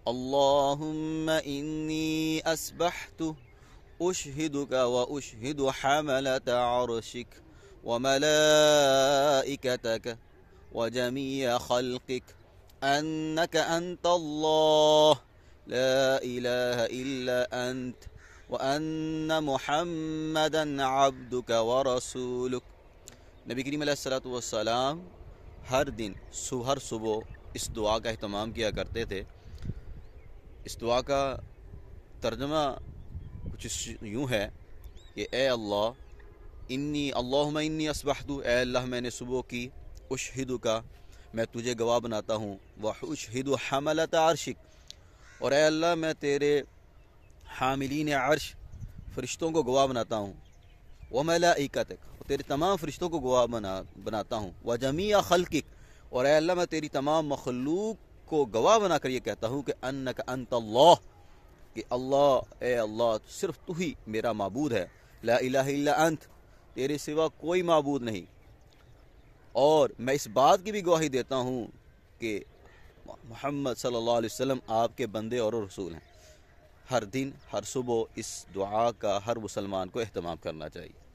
اللهم إني أسبحت أشهدك وأشهد حملة عرشك وملائكتك وجميع خلقك أنك أنت الله لا إله إلا أنت وأن محمدا عبدك ورسولك۔ نبی کریم علیہ الصلوۃ والسلام ہر دن ہر صبح اس دعا کا اہتمام کیا کرتے تھے۔ اس دعا کا ترجمہ کچھ یوں ہے کہ اے اللہ اللہم انی اصبحت، اے اللہ میں نے صبح کی، اشہدک میں تجھے گواہ بناتا ہوں، واشہد حملۃ عرشک اور اے اللہ میں تیرے حاملین عرش فرشتوں کو گواہ بناتا ہوں، وملائکتک اور تیرے تمام فرشتوں کو گواہ بناتا ہوں، وجمیع خلقک اور اے اللہ میں تیری تمام مخلوق کو گواہ بنا کر یہ کہتا ہوں کہ انک انت اللہ، کہ اللہ اے اللہ صرف تو ہی میرا معبود ہے، لا الہ الا انت تیرے سوا کوئی معبود نہیں، اور میں اس بات کی بھی گواہی دیتا ہوں کہ محمد صلی اللہ علیہ وسلم آپ کے بندے اور رسول ہیں۔ ہر دن ہر صبح اس دعا کا ہر مسلمان کو اہتمام کرنا چاہیے۔